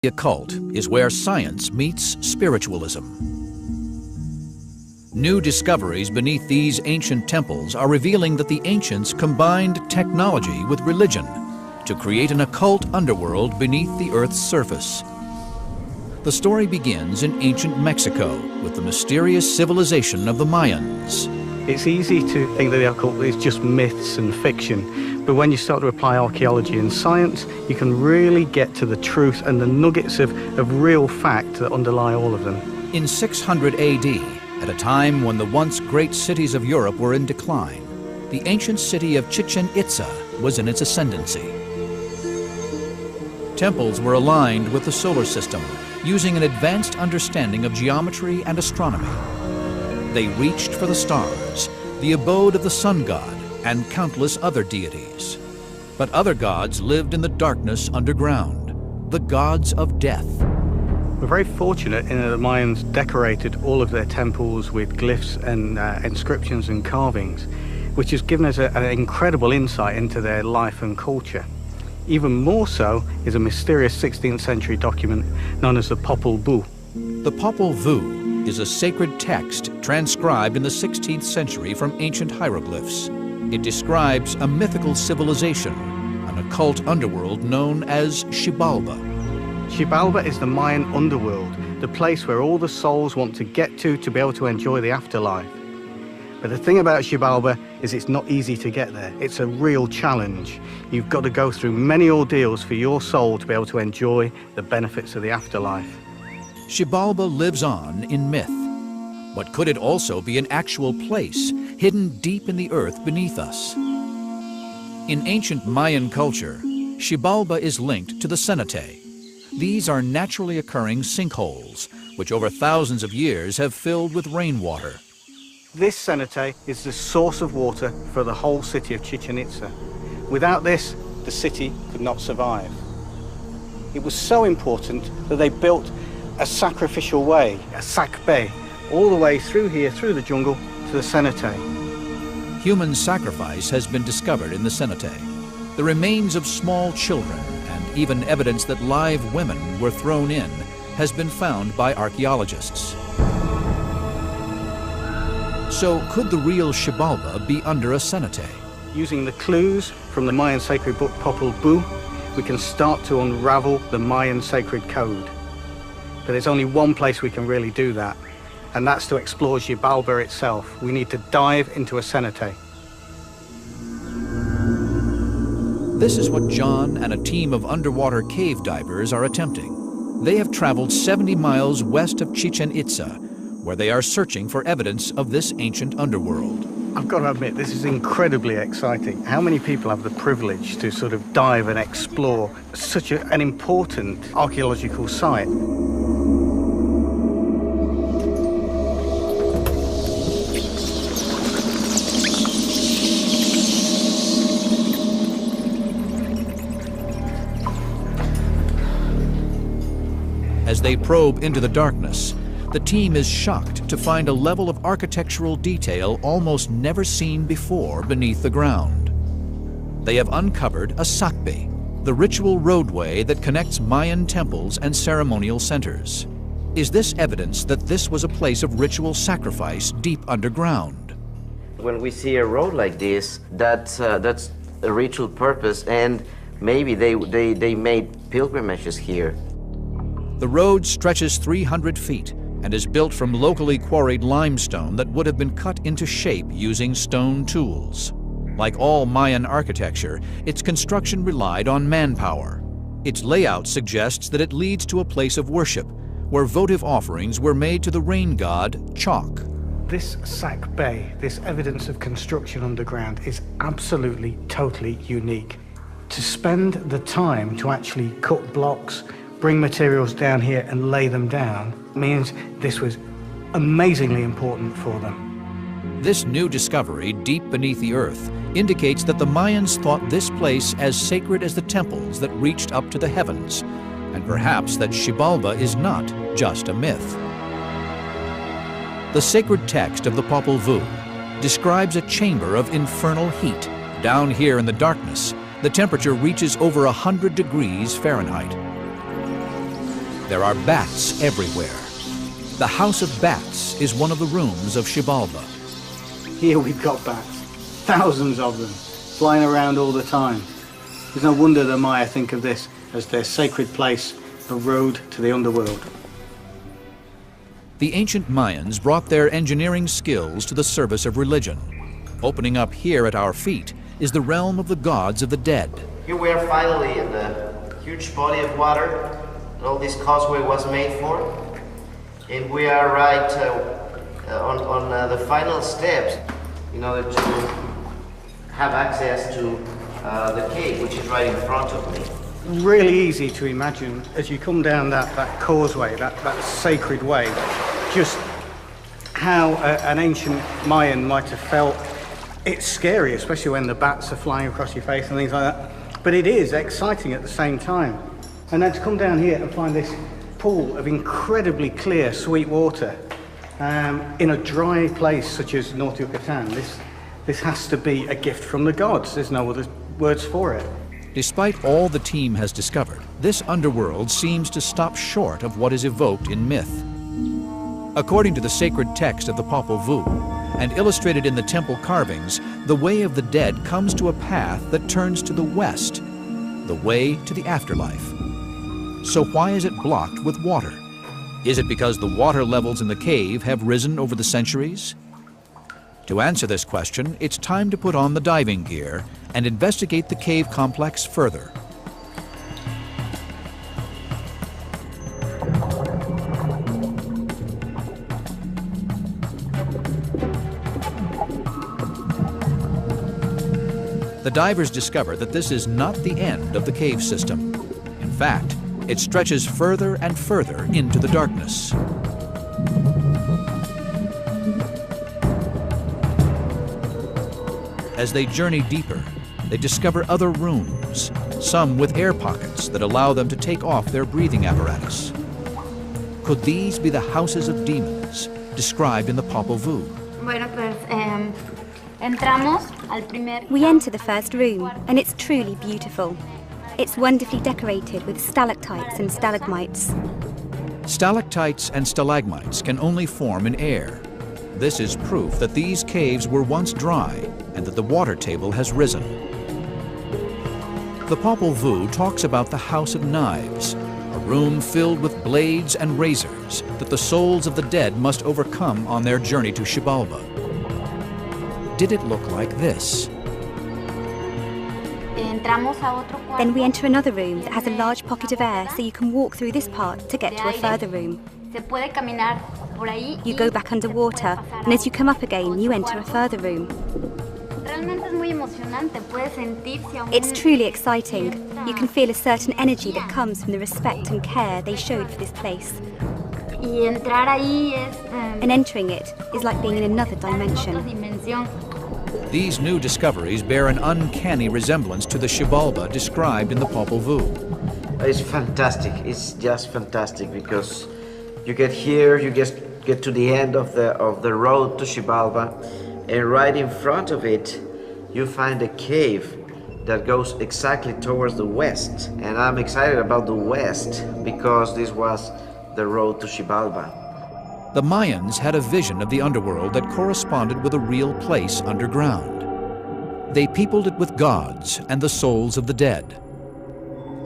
The occult is where science meets spiritualism. New discoveries beneath these ancient temples are revealing that the ancients combined technology with religion to create an occult underworld beneath the Earth's surface. The story begins in ancient Mexico with the mysterious civilization of the Mayans. It's easy to think that the occult is just myths and fiction, but when you start to apply archaeology and science, you can really get to the truth and the nuggets of real fact that underlie all of them. In 600 AD, at a time when the once great cities of Europe were in decline, the ancient city of Chichen Itza was in its ascendancy. Temples were aligned with the solar system, using an advanced understanding of geometry and astronomy. They reached for the stars, the abode of the sun god, and countless other deities. But other gods lived in the darkness underground, the gods of death. We're very fortunate in that the Mayans decorated all of their temples with glyphs and inscriptions and carvings, which has given us an incredible insight into their life and culture. Even more so is a mysterious 16th century document known as the Popol Vuh. The Popol Vuh is a sacred text transcribed in the 16th century from ancient hieroglyphs. It describes a mythical civilization, an occult underworld known as Xibalba. Xibalba is the Mayan underworld, the place where all the souls want to get to be able to enjoy the afterlife. But the thing about Xibalba is it's not easy to get there. It's a real challenge. You've got to go through many ordeals for your soul to be able to enjoy the benefits of the afterlife. Xibalba lives on in myth. But could it also be an actual place, hidden deep in the earth beneath us? In ancient Mayan culture, Xibalba is linked to the cenote. These are naturally occurring sinkholes, which over thousands of years have filled with rainwater. This cenote is the source of water for the whole city of Chichen Itza. Without this, the city could not survive. It was so important that they built a sacrificial way, a sakbe, all the way through here, through the jungle, to the cenote. Human sacrifice has been discovered in the cenote. The remains of small children and even evidence that live women were thrown in has been found by archaeologists. So could the real Xibalba be under a cenote? Using the clues from the Mayan sacred book Popol Vuh, we can start to unravel the Mayan sacred code. But there's only one place we can really do that, and that's to explore Xibalba itself. We need to dive into a cenote. This is what John and a team of underwater cave divers are attempting. They have traveled 70 miles west of Chichen Itza, where they are searching for evidence of this ancient underworld. I've got to admit, this is incredibly exciting. How many people have the privilege to sort of dive and explore such an important archaeological site? As they probe into the darkness, the team is shocked to find a level of architectural detail almost never seen before beneath the ground. They have uncovered a sakbe, the ritual roadway that connects Mayan temples and ceremonial centers. Is this evidence that this was a place of ritual sacrifice deep underground? When we see a road like this, that's a ritual purpose, and maybe they made pilgrimages here. The road stretches 300 feet and is built from locally quarried limestone that would have been cut into shape using stone tools. Like all Mayan architecture, its construction relied on manpower. Its layout suggests that it leads to a place of worship, where votive offerings were made to the rain god, Chalk. This sakbe, this evidence of construction underground, is absolutely, totally unique. To spend the time to actually cut blocks, bring materials down here and lay them down means this was amazingly important for them. This new discovery deep beneath the earth indicates that the Mayans thought this place as sacred as the temples that reached up to the heavens, and perhaps that Xibalba is not just a myth. The sacred text of the Popol Vuh describes a chamber of infernal heat. Down here in the darkness, the temperature reaches over 100 degrees Fahrenheit. There are bats everywhere. The House of Bats is one of the rooms of Xibalba. Here we've got bats, thousands of them, flying around all the time. There's no wonder the Maya think of this as their sacred place, a road to the underworld. The ancient Mayans brought their engineering skills to the service of religion. Opening up here at our feet is the realm of the gods of the dead. Here we are finally in the huge body of water that all this causeway was made for. And we are right on the final steps in order to have access to the cave, which is right in front of me. Really easy to imagine as you come down that causeway, that sacred way, just how an ancient Mayan might have felt. It's scary, especially when the bats are flying across your face and things like that. But it is exciting at the same time. And then to come down here and find this pool of incredibly clear, sweet water in a dry place such as North Yucatan, this has to be a gift from the gods. There's no other words for it. Despite all the team has discovered, this underworld seems to stop short of what is evoked in myth. According to the sacred text of the Popol Vuh, and illustrated in the temple carvings, the way of the dead comes to a path that turns to the west, the way to the afterlife. So why is it blocked with water? Is it because the water levels in the cave have risen over the centuries? To answer this question, it's time to put on the diving gear and investigate the cave complex further. The divers discover that this is not the end of the cave system. In fact, it stretches further and further into the darkness. As they journey deeper, they discover other rooms, some with air pockets that allow them to take off their breathing apparatus. Could these be the houses of demons described in the Popol Vuh? We enter the first room, and it's truly beautiful. It's wonderfully decorated with stalactites and stalagmites. Stalactites and stalagmites can only form in air. This is proof that these caves were once dry and that the water table has risen. The Popol Vuh talks about the House of Knives, a room filled with blades and razors that the souls of the dead must overcome on their journey to Xibalba. Did it look like this? Then we enter another room that has a large pocket of air, so you can walk through this part to get to a further room. You go back underwater, and as you come up again, you enter a further room. It's truly exciting. You can feel a certain energy that comes from the respect and care they showed for this place. And entering it is like being in another dimension. These new discoveries bear an uncanny resemblance to the Xibalba described in the Popol Vuh. It's fantastic. It's just fantastic because you get here, you just get to the end of the road to Xibalba, and right in front of it, you find a cave that goes exactly towards the west. And I'm excited about the west because this was the road to Xibalba. The Mayans had a vision of the underworld that corresponded with a real place underground. They peopled it with gods and the souls of the dead.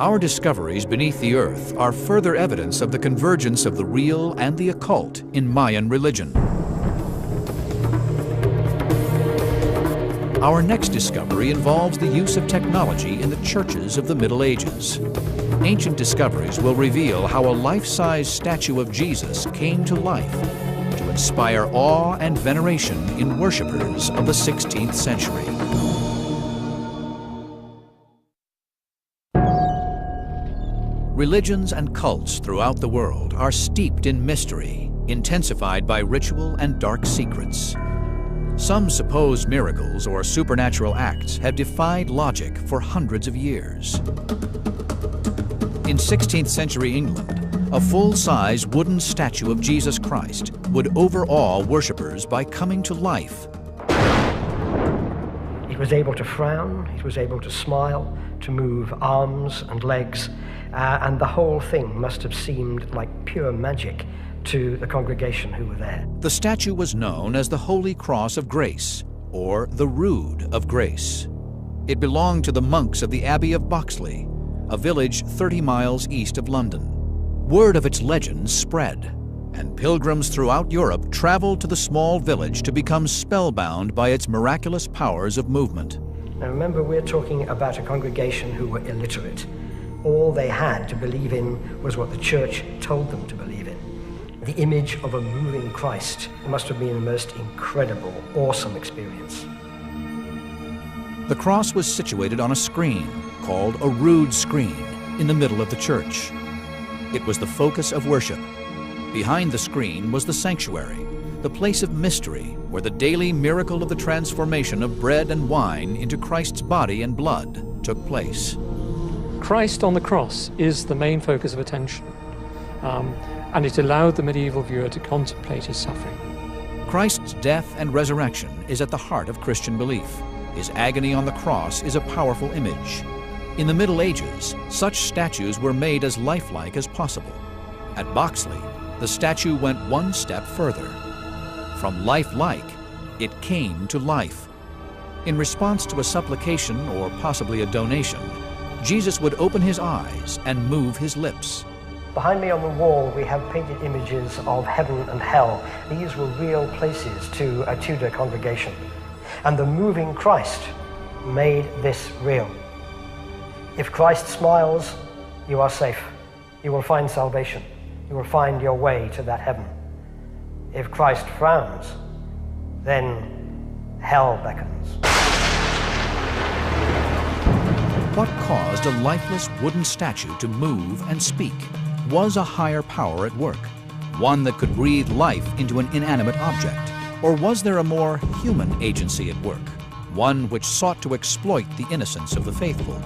Our discoveries beneath the earth are further evidence of the convergence of the real and the occult in Mayan religion. Our next discovery involves the use of technology in the churches of the Middle Ages. Ancient discoveries will reveal how a life-size statue of Jesus came to life to inspire awe and veneration in worshippers of the 16th century. Religions and cults throughout the world are steeped in mystery, intensified by ritual and dark secrets. Some supposed miracles or supernatural acts have defied logic for hundreds of years. In 16th century England, a full-size wooden statue of Jesus Christ would overawe worshippers by coming to life. It was able to frown, it was able to smile, to move arms and legs, and the whole thing must have seemed like pure magic to the congregation who were there. The statue was known as the Holy Cross of Grace, or the Rood of Grace. It belonged to the monks of the Abbey of Boxley, a village 30 miles east of London. Word of its legends spread, and pilgrims throughout Europe traveled to the small village to become spellbound by its miraculous powers of movement. Now remember, we're talking about a congregation who were illiterate. All they had to believe in was what the church told them to believe in. The image of a moving Christ. It must have been a most incredible, awesome experience. The cross was situated on a screen, called a rood screen, in the middle of the church. It was the focus of worship. Behind the screen was the sanctuary, the place of mystery where the daily miracle of the transformation of bread and wine into Christ's body and blood took place. Christ on the cross is the main focus of attention, and it allowed the medieval viewer to contemplate his suffering. Christ's death and resurrection is at the heart of Christian belief. His agony on the cross is a powerful image. In the Middle Ages, such statues were made as lifelike as possible. At Boxley, the statue went one step further. From lifelike, it came to life. In response to a supplication or possibly a donation, Jesus would open his eyes and move his lips. Behind me on the wall, we have painted images of heaven and hell. These were real places to a Tudor congregation. And the moving Christ made this real. If Christ smiles, you are safe. You will find salvation. You will find your way to that heaven. If Christ frowns, then hell beckons. What caused a lifeless wooden statue to move and speak? Was a higher power at work? One that could breathe life into an inanimate object? Or was there a more human agency at work? One which sought to exploit the innocence of the faithful?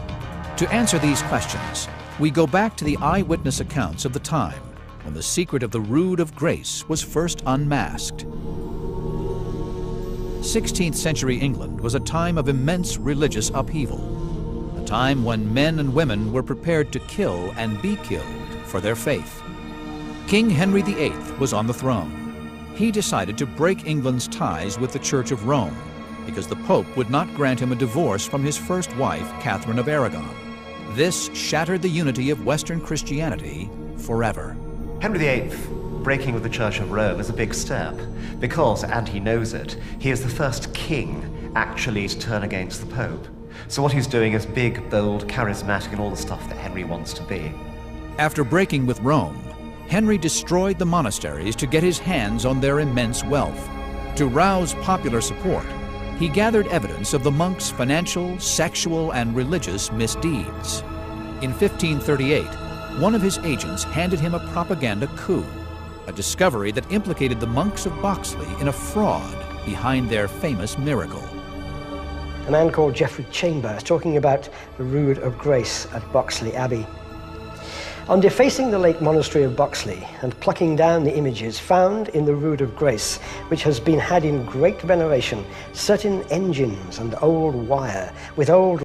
To answer these questions, we go back to the eyewitness accounts of the time when the secret of the Rood of Grace was first unmasked. 16th century England was a time of immense religious upheaval, a time when men and women were prepared to kill and be killed for their faith. King Henry VIII was on the throne. He decided to break England's ties with the Church of Rome because the Pope would not grant him a divorce from his first wife, Catherine of Aragon. This shattered the unity of Western Christianity forever. Henry VIII breaking with the Church of Rome is a big step because, and he knows it, he is the first king actually to turn against the Pope. So what he's doing is big, bold, charismatic, and all the stuff that Henry wants to be. After breaking with Rome, Henry destroyed the monasteries to get his hands on their immense wealth. To rouse popular support, he gathered evidence of the monks' financial, sexual, and religious misdeeds. In 1538, one of his agents handed him a propaganda coup, a discovery that implicated the monks of Boxley in a fraud behind their famous miracle. A man called Geoffrey Chambers talking about the Rood of Grace at Boxley Abbey. On defacing the late monastery of Boxley and plucking down the images found in the Rood of Grace, which has been had in great veneration, certain engines and old wire with old